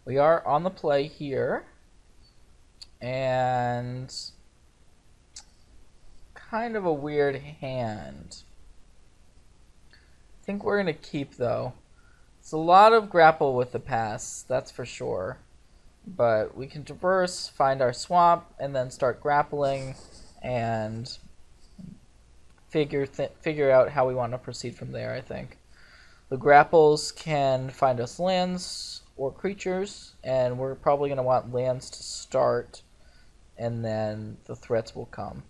We are on the play here, and kind of a weird hand. I think we're going to keep, though. It's a lot of grapple with the pass, that's for sure. But we can traverse, find our swamp, and then start grappling and figure out how we want to proceed from there, I think. The grapples can find us lands or creatures, and we're probably going to want lands to start, and then the threats will come.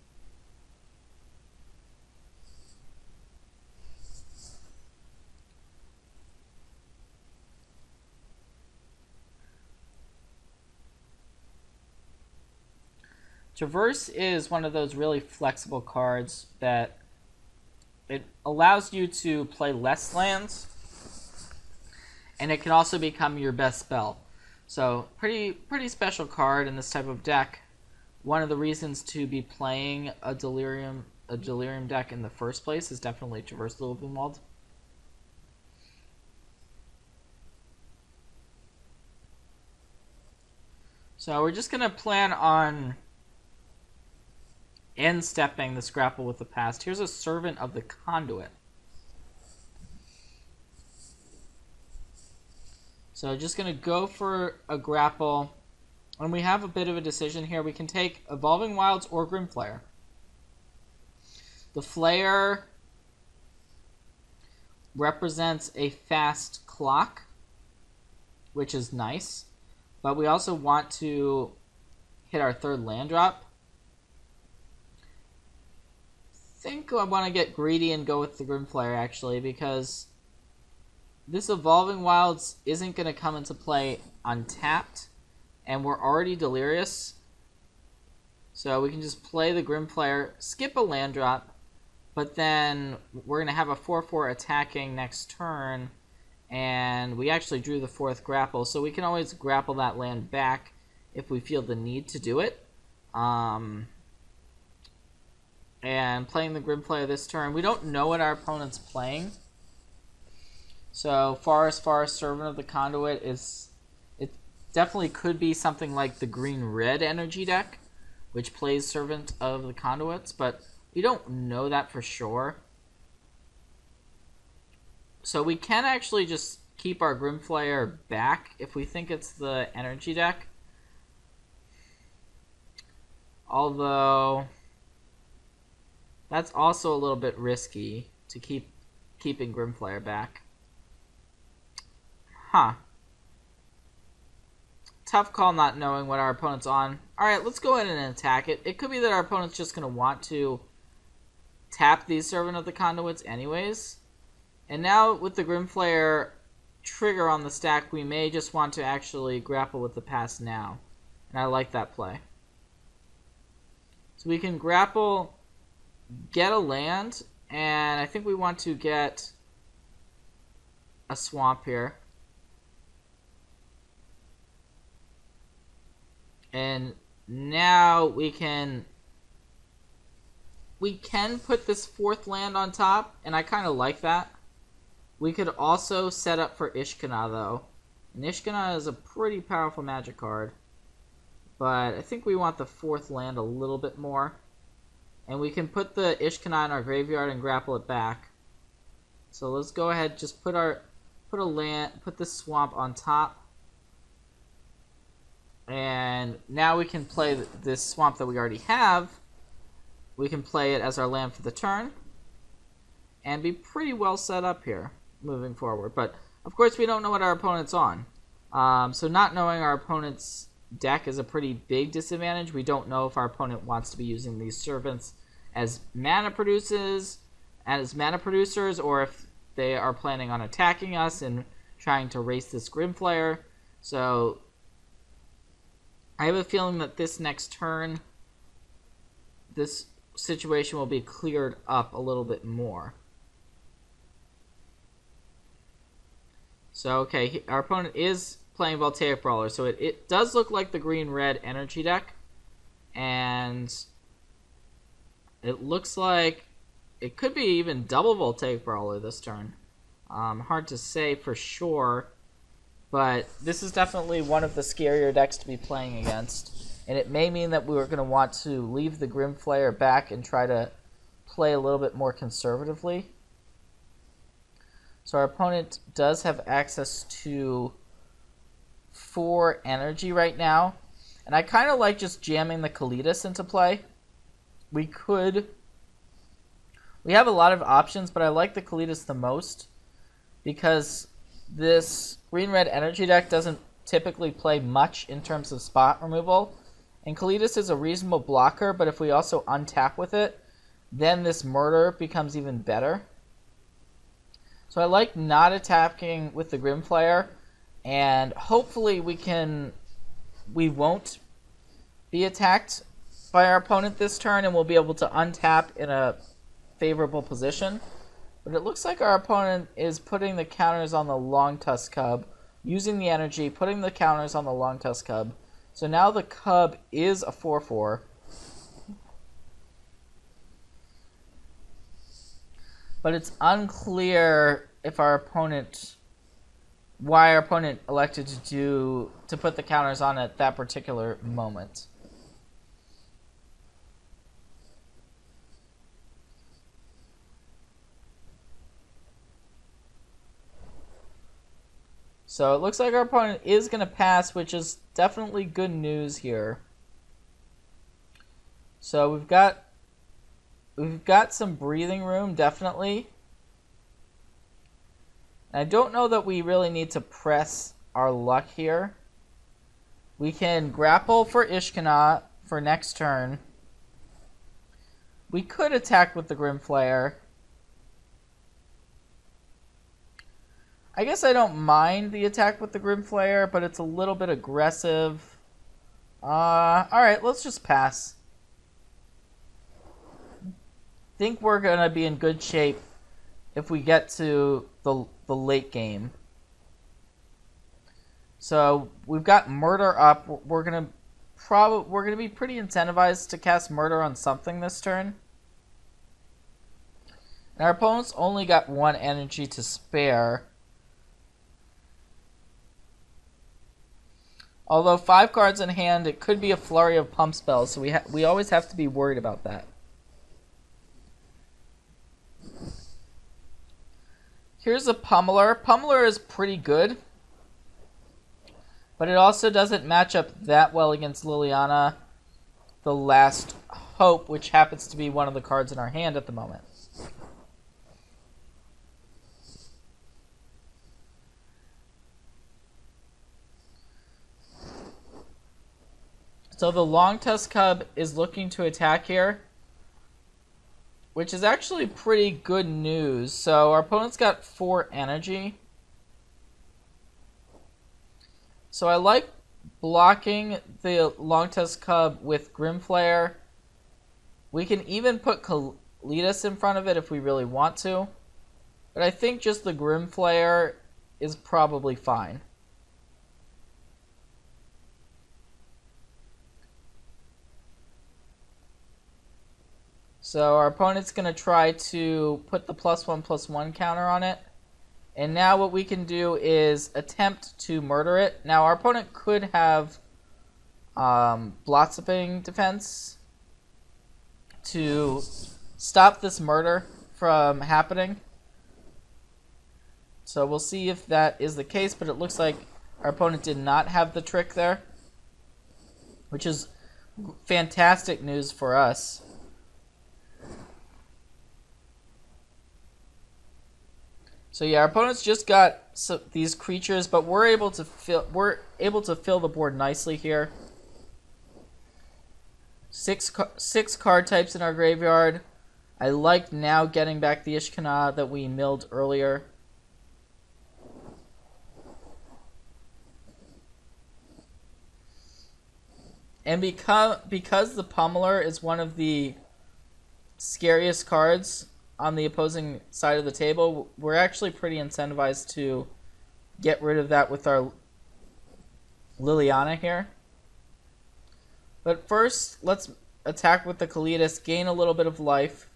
Traverse is one of those really flexible cards that it allows you to play less lands, and it can also become your best spell. So pretty special card in this type of deck. One of the reasons to be playing a Delirium deck in the first place is definitely Traverse the Living World. So we're just gonna plan on end stepping this grapple with the past. Here's a Servant of the Conduit. So just going to go for a grapple. And we have a bit of a decision here. We can take Evolving Wilds or Grim Flayer. The Flayer represents a fast clock, which is nice. But we also want to hit our third land drop. I think I want to get greedy and go with the Grim Flayer, actually, because this Evolving Wilds isn't going to come into play untapped, and we're already Delirious. So we can just play the Grim Flayer, skip a land drop, but then we're going to have a 4/4 attacking next turn, and we actually drew the 4th grapple, so we can always grapple that land back if we feel the need to do it. And playing the Grim Flayer this turn, we don't know what our opponent's playing. So Forest, Servant of the Conduit it definitely could be something like the green-red energy deck, which plays Servant of the Conduits, but we don't know that for sure. So we can actually just keep our Grim Flayer back if we think it's the energy deck. Although that's also a little bit risky to keeping Grim Flayer back. Tough call not knowing what our opponent's on. Alright, let's go ahead and attack it. It could be that our opponent's just going to want to tap these Servant of the Conduits anyways. And now with the Grim Flayer trigger on the stack, we may just want to actually grapple with the past now. And I like that play. So we can grapple, get a land, and I think we want to get a swamp here. And now we can put this 4th land on top, and I kind of like that. We could also set up for Ishkana, though. And Ishkana is a pretty powerful Magic card. But I think we want the 4th land a little bit more. And we can put the Ishkana in our graveyard and grapple it back. So let's go ahead, just put this swamp on top. And now we can play this swamp that we already have. We can play it as our land for the turn. And be pretty well set up here, moving forward. But, of course, we don't know what our opponent's on. So not knowing our opponent's deck is a pretty big disadvantage. We don't know if our opponent wants to be using these servants as mana producers, or if they are planning on attacking us and trying to race this Grim Flayer. So I have a feeling that this next turn, this situation will be cleared up a little bit more. So, okay, our opponent is playing Voltaic Brawler, so it does look like the green-red energy deck, and it looks like it could be even double Voltaic Brawler this turn. Hard to say for sure. But this is definitely one of the scarier decks to be playing against. And it may mean that we were going to want to leave the Grimflayer back and try to play a little bit more conservatively. So our opponent does have access to 4 energy right now. And I kind of like just jamming the Kaladesh into play. We have a lot of options, but I like the Kaladesh the most because this green-red energy deck doesn't typically play much in terms of spot removal. And Kaladesh is a reasonable blocker, but if we also untap with it, then this murder becomes even better. So I like not attacking with the Grimflayer, and hopefully we won't be attacked by our opponent this turn, and we'll be able to untap in a favorable position. But it looks like our opponent is putting the counters on the Long Tusk Cub, using the energy, putting the counters on the Long Tusk Cub. So now the Cub is a 4/4. But it's unclear if why our opponent elected to put the counters on at that particular moment. So it looks like our opponent is going to pass, which is definitely good news here. So we've got some breathing room, definitely. And I don't know that we really need to press our luck here. We can grapple for Ishkana for next turn. We could attack with the Grimflayer. I guess I don't mind the attack with the Grimflayer, but it's a little bit aggressive. Alright, let's just pass. Think we're going to be in good shape if we get to the late game. So we've got Murder up. We're going to be pretty incentivized to cast Murder on something this turn. And our opponent's only got 1 energy to spare. Although 5 cards in hand, it could be a flurry of pump spells, so we always have to be worried about that. Here's a Pummeler. Pummeler is pretty good, but it also doesn't match up that well against Liliana, the Last Hope, which happens to be one of the cards in our hand at the moment. So the Long Tusk Cub is looking to attack here, which is actually pretty good news. So our opponent's got 4 energy. So I like blocking the Long Tusk Cub with Grimflayer. We can even put Kaladesh in front of it if we really want to. But I think just the Grimflayer is probably fine. So our opponent's going to try to put the +1/+1 counter on it. And now what we can do is attempt to murder it. Now our opponent could have Blossoming Defense to stop this murder from happening. So we'll see if that is the case, but it looks like our opponent did not have the trick there, which is fantastic news for us. So yeah, our opponent's just got these creatures, but we're able to fill the board nicely here. Six card types in our graveyard. I like now getting back the Ishkana that we milled earlier. And because the Pummeler is one of the scariest cards on the opposing side of the table, we're actually pretty incentivized to get rid of that with our Liliana here. But first, let's attack with the Kaladesh, gain a little bit of life.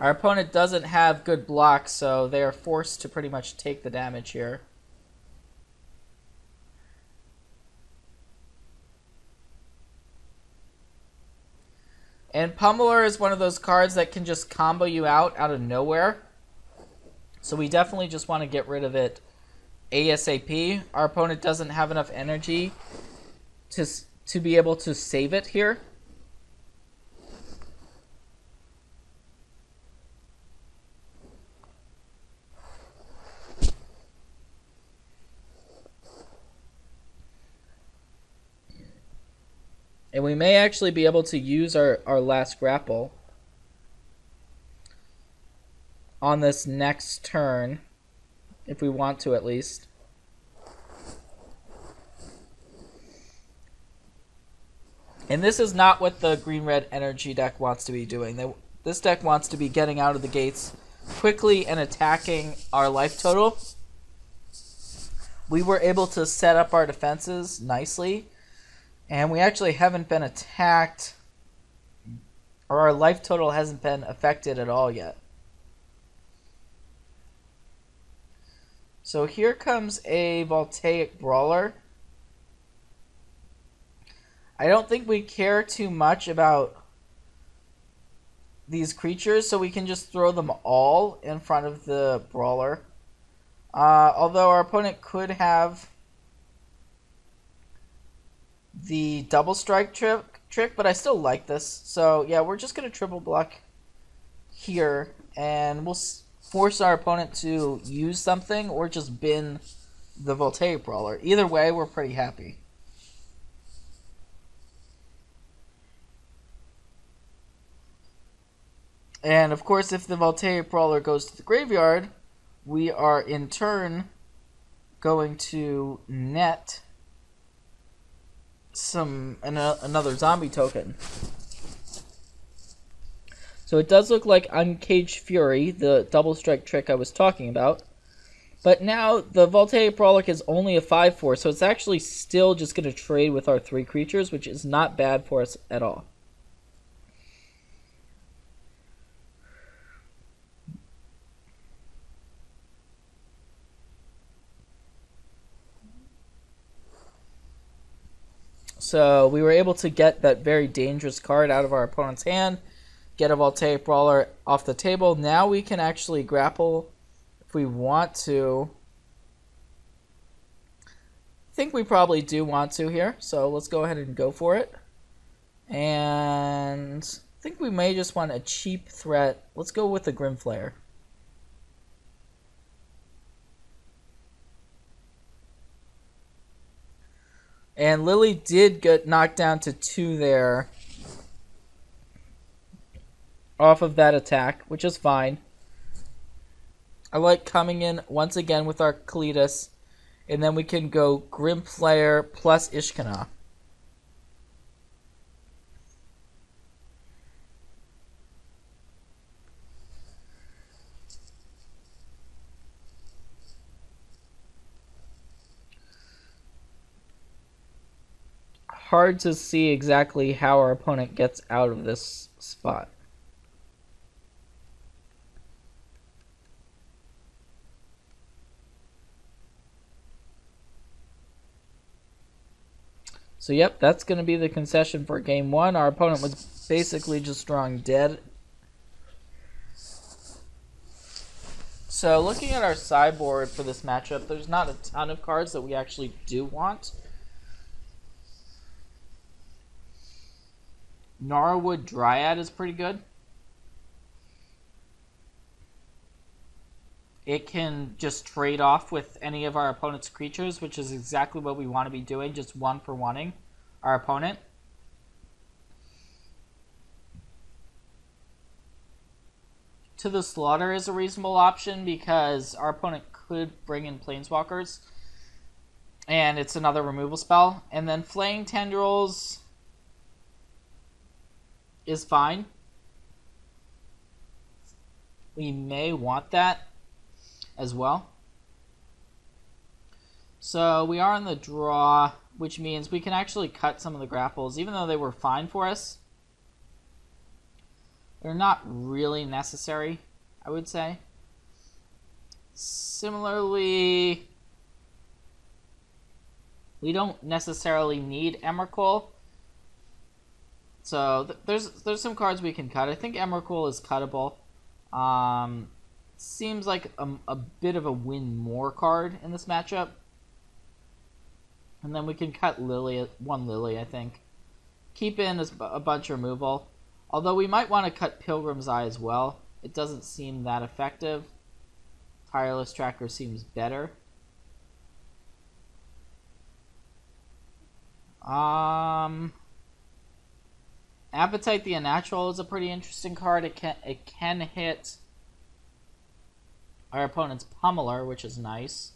Our opponent doesn't have good blocks, so they are forced to pretty much take the damage here. And Pummeler is one of those cards that can just combo you out of nowhere. So we definitely just want to get rid of it ASAP. Our opponent doesn't have enough energy to be able to save it here. And we may actually be able to use our last grapple on this next turn, if we want to at least. And this is not what the green-red energy deck wants to be doing. This deck wants to be getting out of the gates quickly and attacking our life total. We were able to set up our defenses nicely. And we actually haven't been attacked, or our life total hasn't been affected at all yet. So here comes a Voltaic Brawler. I don't think we care too much about these creatures, so we can just throw them all in front of the Brawler. Although our opponent could have the double strike trick, but I still like this. So yeah, we're just going to triple block here, and we'll force our opponent to use something or just bin the Voltaic Brawler. Either way, we're pretty happy. And of course, if the Voltaic Brawler goes to the graveyard, we are in turn going to net another zombie token. So it does look like Uncaged Fury, the double strike trick I was talking about. But now the Voltaic Brawler is only a 5/4, so it's actually still just going to trade with our 3 creatures, which is not bad for us at all. So we were able to get that very dangerous card out of our opponent's hand, get a Voltaic Brawler off the table. Now we can actually grapple if we want to. I think we probably do want to here, so let's go ahead and go for it. And I think we may just want a cheap threat. Let's go with the Grimflayer. And Lily did get knocked down to 2 there off of that attack, which is fine. I like coming in once again with our Kaladesh, and then we can go Grimflayer plus Ishkana. Hard to see exactly how our opponent gets out of this spot. So yep, that's going to be the concession for game 1. Our opponent was basically just drawing dead. So looking at our sideboard for this matchup, there's not a ton of cards that we actually do want. Gnarlwood Dryad is pretty good. It can just trade off with any of our opponent's creatures, which is exactly what we want to be doing, just 1-for-1ing our opponent. To the Slaughter is a reasonable option because our opponent could bring in Planeswalkers, and it's another removal spell. And then Flaying Tendrils is fine. We may want that as well. So we are in the draw, which means we can actually cut some of the grapples, even though they were fine for us. They're not really necessary, I would say. Similarly, we don't necessarily need Emrakul. So there's some cards we can cut. I think Emrakul is cuttable. Seems like a bit of a win more card in this matchup. And then we can cut one Lily, I think. Keep in a bunch of removal. Although we might want to cut Pilgrim's Eye as well. It doesn't seem that effective. Tireless Tracker seems better. Appetite the Unnatural is a pretty interesting card. It can hit our opponent's Pummeler, which is nice.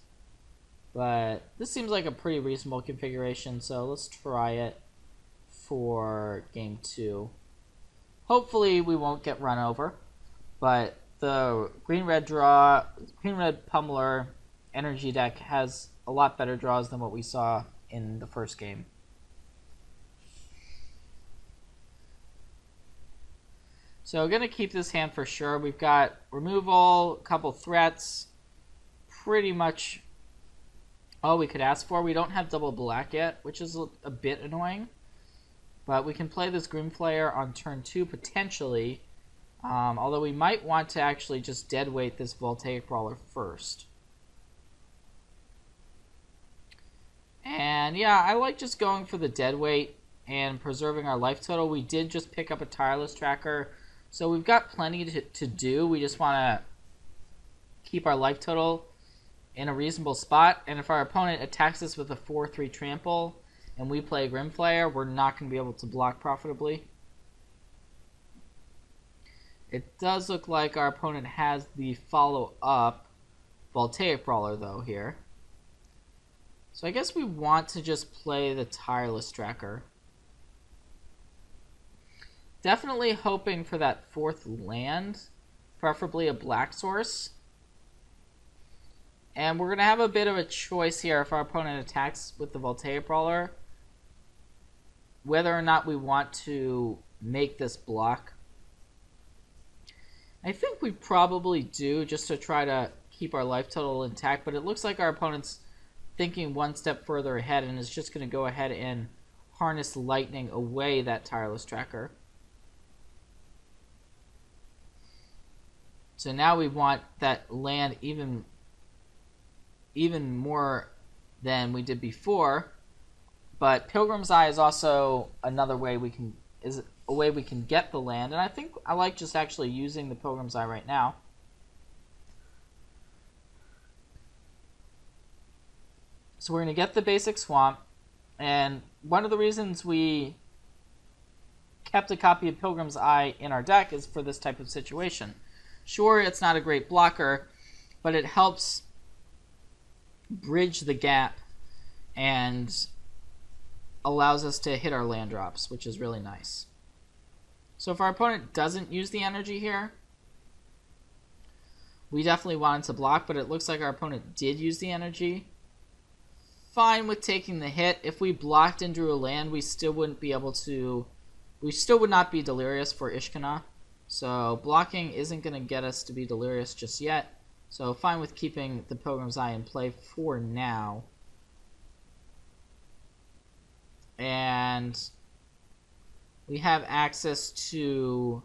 But this seems like a pretty reasonable configuration, so let's try it for game 2. Hopefully we won't get run over, but the green-red Pummeler energy deck has a lot better draws than what we saw in the first game. So we're going to keep this hand for sure. We've got removal, a couple threats, pretty much all we could ask for. We don't have double black yet, which is a bit annoying. But we can play this Grimflayer on turn 2 potentially, although we might want to actually just deadweight this Voltaic Brawler first. And yeah, I like just going for the deadweight and preserving our life total. We did just pick up a Tireless Tracker, so we've got plenty to do. We just want to keep our life total in a reasonable spot, and if our opponent attacks us with a 4/3 trample and we play Grimflayer, we're not going to be able to block profitably. It does look like our opponent has the follow-up Voltaic Brawler, though, here. So I guess we want to just play the Tireless Tracker. Definitely hoping for that 4th land, preferably a black source. And we're going to have a bit of a choice here if our opponent attacks with the Voltaic Brawler, whether or not we want to make this block. I think we probably do, just to try to keep our life total intact, but it looks like our opponent's thinking one step further ahead and is just going to go ahead and harness lightning away that Tireless Tracker. So now we want that land even more than we did before, but Pilgrim's Eye is also another way we can get the land, and I think I like just actually using the Pilgrim's Eye right now. So we're going to get the basic swamp, and one of the reasons we kept a copy of Pilgrim's Eye in our deck is for this type of situation. Sure, it's not a great blocker, but it helps bridge the gap and allows us to hit our land drops, which is really nice. So if our opponent doesn't use the energy here, we definitely wanted to block, but it looks like our opponent did use the energy. Fine with taking the hit. If we blocked and drew a land, we still wouldn't be able to... We still would not be Delirious for Ishkana. So blocking isn't going to get us to be Delirious just yet. So fine with keeping the Pilgrim's Eye in play for now. And we have access to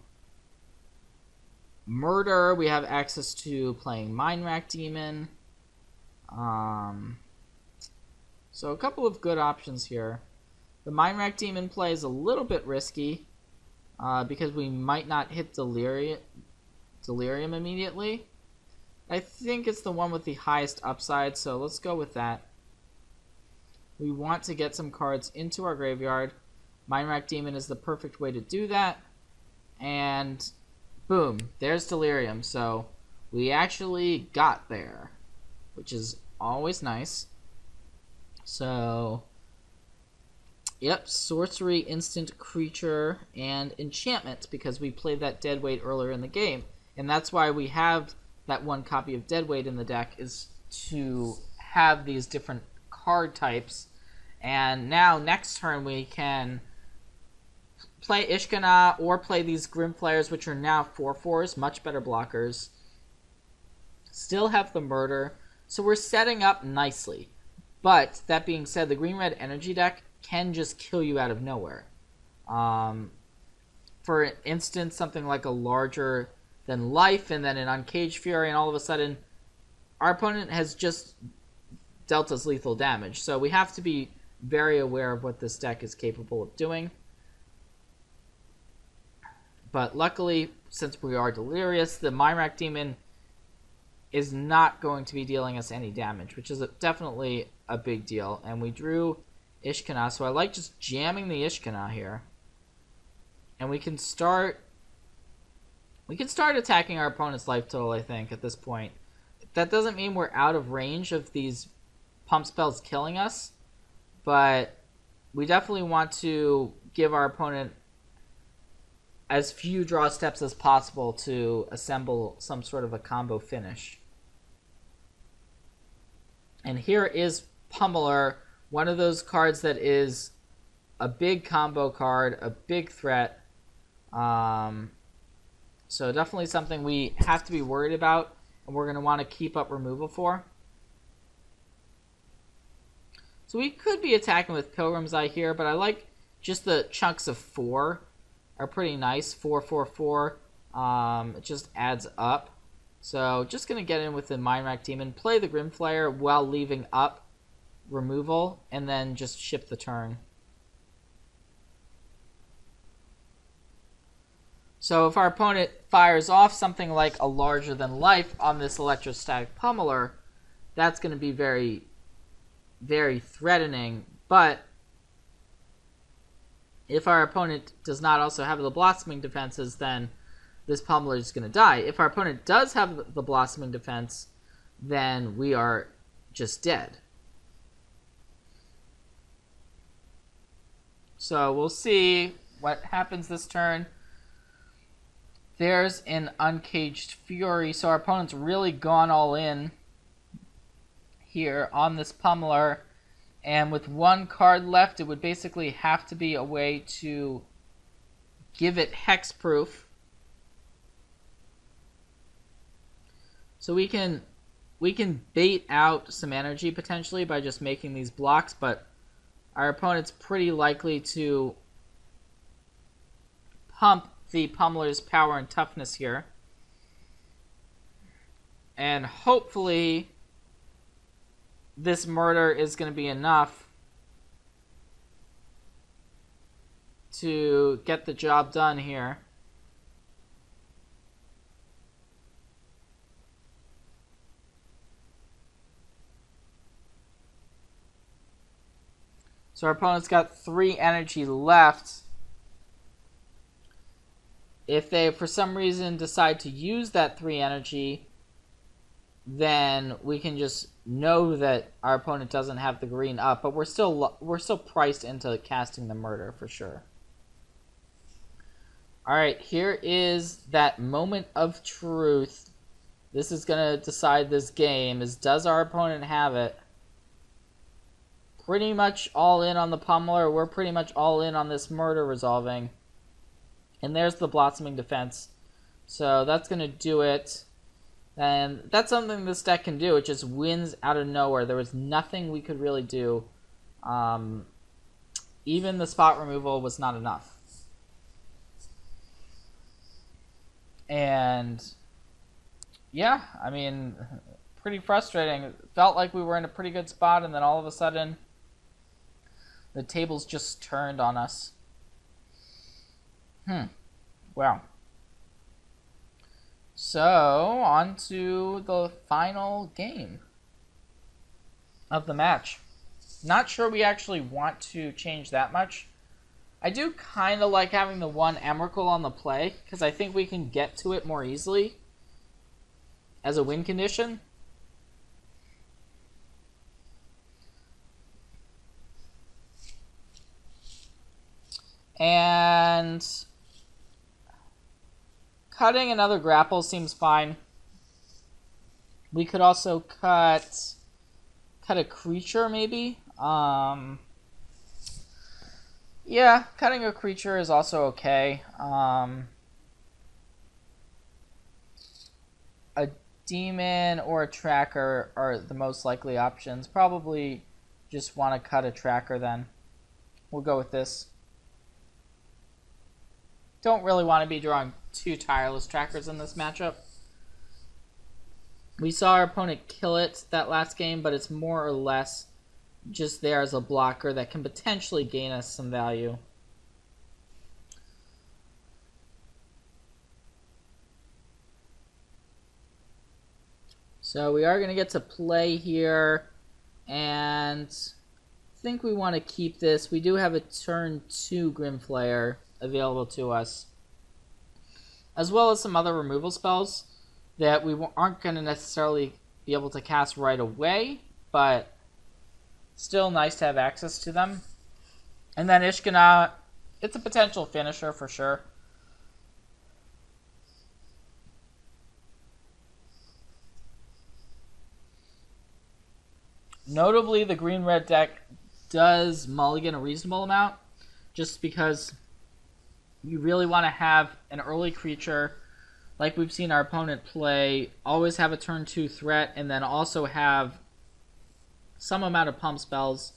Murder. We have access to playing Mind Rack Demon. So a couple of good options here. The Mind Rack Demon play is a little bit risky because we might not hit Delirium immediately. I think it's the one with the highest upside, so let's go with that. We want to get some cards into our graveyard. Mind Rack Demon is the perfect way to do that. And boom, there's Delirium. So we actually got there, which is always nice. So, yep, sorcery, instant, creature, and enchantment, because we played that Deadweight earlier in the game. And that's why we have that one copy of Deadweight in the deck, is to have these different card types. And now next turn we can play Ishkana or play these Grim Flayers, which are now 4/4s, much better blockers. Still have the murder, so we're setting up nicely. But that being said, the green-red energy deck can just kill you out of nowhere. For instance, something like a larger than life and then an Uncaged Fury, and all of a sudden our opponent has just dealt us lethal damage. So we have to be very aware of what this deck is capable of doing. But luckily, since we are Delirious, the Myrak Demon is not going to be dealing us any damage, which is definitely a big deal. And we drew Ishkana, so I like just jamming the Ishkana here. And we can start attacking our opponent's life total, I think, at this point. That doesn't mean we're out of range of these pump spells killing us, but we definitely want to give our opponent as few draw steps as possible to assemble some sort of a combo finish. And here is Pummeler, one of those cards that is a big combo card, a big threat. So definitely something we have to be worried about, and we're going to want to keep up removal for. So we could be attacking with Pilgrim's Eye here, but I like just the chunks of 4 are pretty nice. 4, 4, 4. It just adds up. So just going to get in with the Myrak Demon, play the Grim Flayer while leaving up removal, and then just ship the turn. So if our opponent fires off something like a larger than life on this electrostatic pummeler, that's going to be very, very threatening. But if our opponent does not also have the blossoming defenses, then this pummeler is going to die. If our opponent does have the blossoming defense, then we are just dead. So we'll see what happens this turn. There's an Uncaged Fury, so our opponent's really gone all in here on this pummeler. And with one card left, it would basically have to be a way to give it hexproof. So we can bait out some energy potentially by just making these blocks, but our opponent's pretty likely to pump the pummeler's power and toughness here. And hopefully this murder is going to be enough to get the job done here. So our opponent's got 3 energy left. If they, for some reason, decide to use that 3 energy, then we can just know that our opponent doesn't have the green up, but we're still priced into casting the murder for sure. All right, here is that moment of truth. This is going to decide this game. Does our opponent have it? Pretty much all in on the pummeler. We're pretty much all in on this murder resolving. And there's the blossoming defense. So that's going to do it. And that's something this deck can do. It just wins out of nowhere. There was nothing we could really do. Even the spot removal was not enough. And yeah, I mean, pretty frustrating. It felt like we were in a pretty good spot, and then all of a sudden the tables just turned on us. Wow. So, on to the final game of the match. Not sure we actually want to change that much. I do kind of like having the 1 Emrakul on the play, because I think we can get to it more easily as a win condition. And cutting another grapple seems fine. We could also cut a creature, maybe. Yeah, cutting a creature is also okay. A demon or a tracker are the most likely options. Probably just want to cut a tracker then. We'll go with this. Don't really want to be drawing two tireless trackers in this matchup. We saw our opponent kill it that last game, but it's more or less just there as a blocker that can potentially gain us some value. So we are going to get to play here, and I think we want to keep this. We do have a turn 2 Grimflayer available to us, as well as some other removal spells that we aren't going to necessarily be able to cast right away, but still nice to have access to them. And then Ishkana, it's a potential finisher for sure. Notably, the green-red deck does mulligan a reasonable amount, just because you really want to have an early creature, like we've seen our opponent play, always have a turn 2 threat, and then also have some amount of pump spells.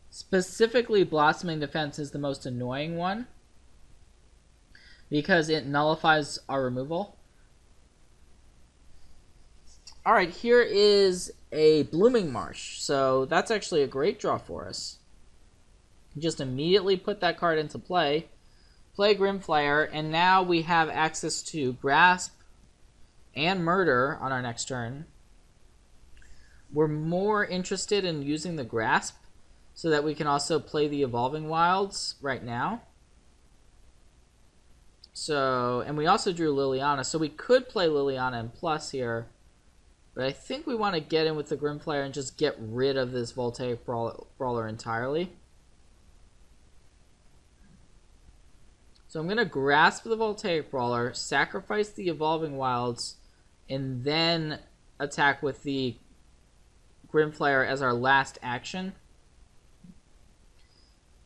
Specifically, Blossoming Defense is the most annoying one, because it nullifies our removal. Alright, here is a Blooming Marsh, so that's actually a great draw for us. Just immediately put that card into play, play Grimflayer, and now we have access to Grasp and Murder on our next turn. We're more interested in using the Grasp so that we can also play the Evolving Wilds right now. So, and we also drew Liliana, so we could play Liliana in plus here, but I think we want to get in with the Grimflayer and just get rid of this Voltaic Brawler entirely. So I'm going to Grasp the Voltaic Brawler, sacrifice the Evolving Wilds, and then attack with the Grimflayer as our last action.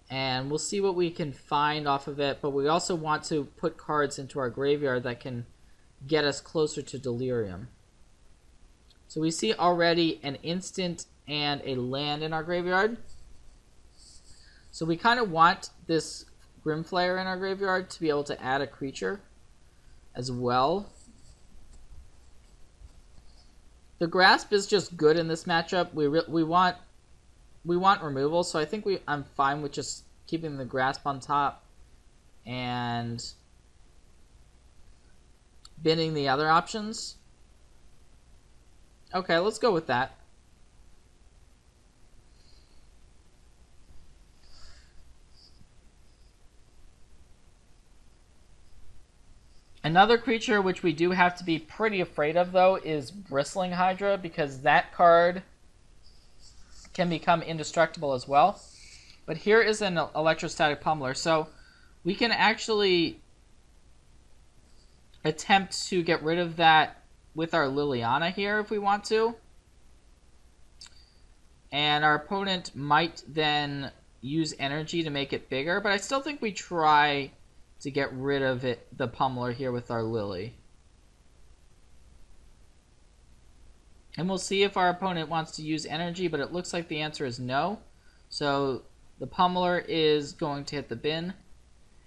And we'll see what we can find off of it, but we also want to put cards into our graveyard that can get us closer to Delirium. So we see already an instant and a land in our graveyard. So we kind of want this Grimflayer in our graveyard to be able to add a creature as well. The Grasp is just good in this matchup. We want removal, so I think I'm fine with just keeping the Grasp on top and binning the other options. Okay, let's go with that. Another creature which we do have to be pretty afraid of, though, is Bristling Hydra, because that card can become indestructible as well. But here is an Electrostatic Pummeler, so we can actually attempt to get rid of that with our Liliana here if we want to. And our opponent might then use energy to make it bigger, but I still think we try to get rid of the Pummeler here with our Lily. And we'll see if our opponent wants to use energy, but it looks like the answer is no. So the Pummeler is going to hit the bin.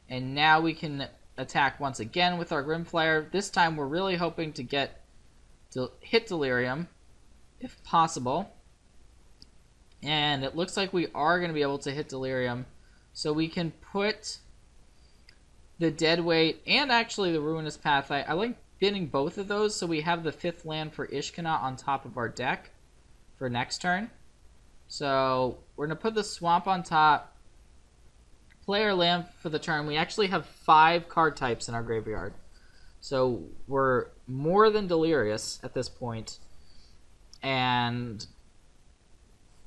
And now we can attack once again with our Grimflayer. This time we're really hoping to hit Delirium, if possible. And it looks like we are going to be able to hit Delirium. So we can put the Deadweight and actually the Ruinous Path. I like binning both of those, so we have the 5th land for Ishkana on top of our deck for next turn. So we're going to put the Swamp on top, play our land for the turn. We actually have 5 card types in our graveyard. So we're more than delirious at this point. And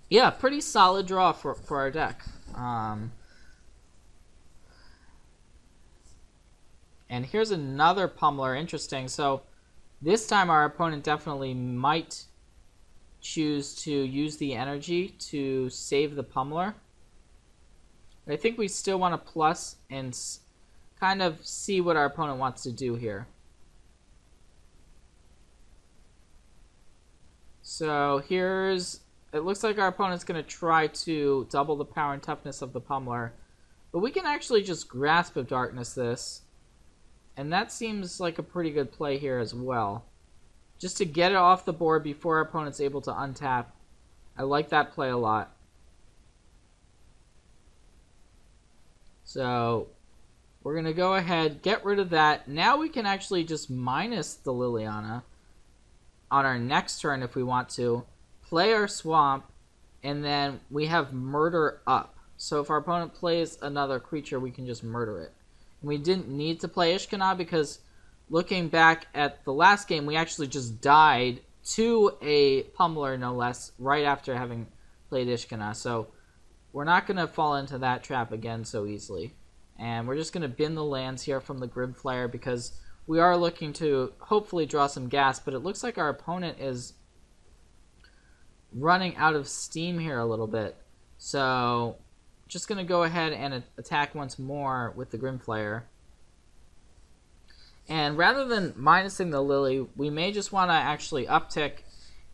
yeah, pretty solid draw for our deck. And here's another Pummeler, interesting. So this time our opponent definitely might choose to use the energy to save the Pummeler. I think we still want to plus and kind of see what our opponent wants to do here. So here's... It looks like our opponent's going to try to double the power and toughness of the Pummeler. But we can actually just Grasp of Darkness this. And that seems like a pretty good play here as well. Just to get it off the board before our opponent's able to untap. I like that play a lot. So we're going to go ahead, get rid of that. Now we can actually just minus the Liliana on our next turn if we want to. Play our Swamp, and then we have Murder up. So if our opponent plays another creature, we can just murder it. And we didn't need to play Ishkanah because looking back at the last game, we actually just died to a Pummeler, no less, right after having played Ishkanah. So we're not going to fall into that trap again so easily. And we're just going to bin the lands here from the Grimflayer because we are looking to hopefully draw some gas, but it looks like our opponent is running out of steam here a little bit. So just going to go ahead and attack once more with the Grimflayer. And rather than minusing the Lily, we may just want to actually uptick,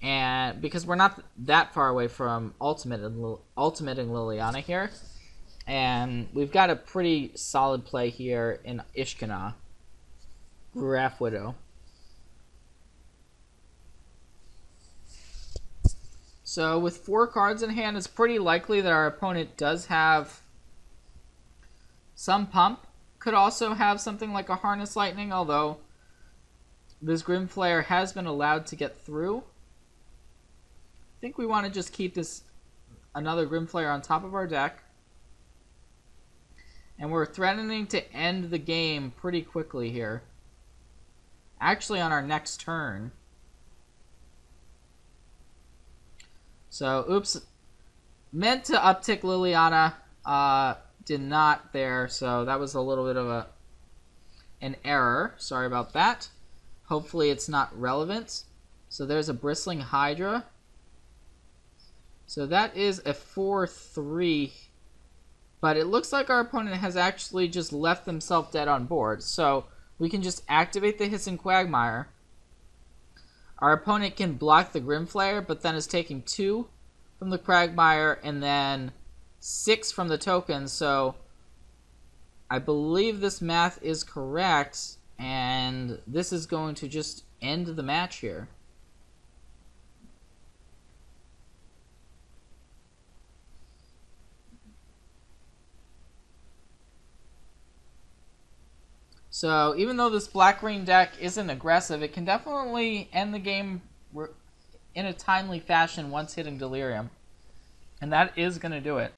and because we're not that far away from ultimating Liliana here. And we've got a pretty solid play here in Ishkanah. Graf Widow. So with 4 cards in hand, it's pretty likely that our opponent does have some pump. Could also have something like a Harness Lightning, although this Grimflayer has been allowed to get through. I think we want to just keep this another Grimflayer on top of our deck. And we're threatening to end the game pretty quickly here. Actually on our next turn. So, oops. Meant to uptick Liliana. Did not there, so that was a little bit of an error. Sorry about that. Hopefully it's not relevant. So there's a Bristling Hydra. So that is a 4-3. But it looks like our opponent has actually just left themselves dead on board. So we can just activate the Hissing Quagmire. Our opponent can block the Grimflayer, but then is taking 2 from the Quagmire and then 6 from the tokens. So I believe this math is correct, and this is going to just end the match here. So even though this black-green deck isn't aggressive, it can definitely end the game in a timely fashion once hitting Delirium. And that is going to do it.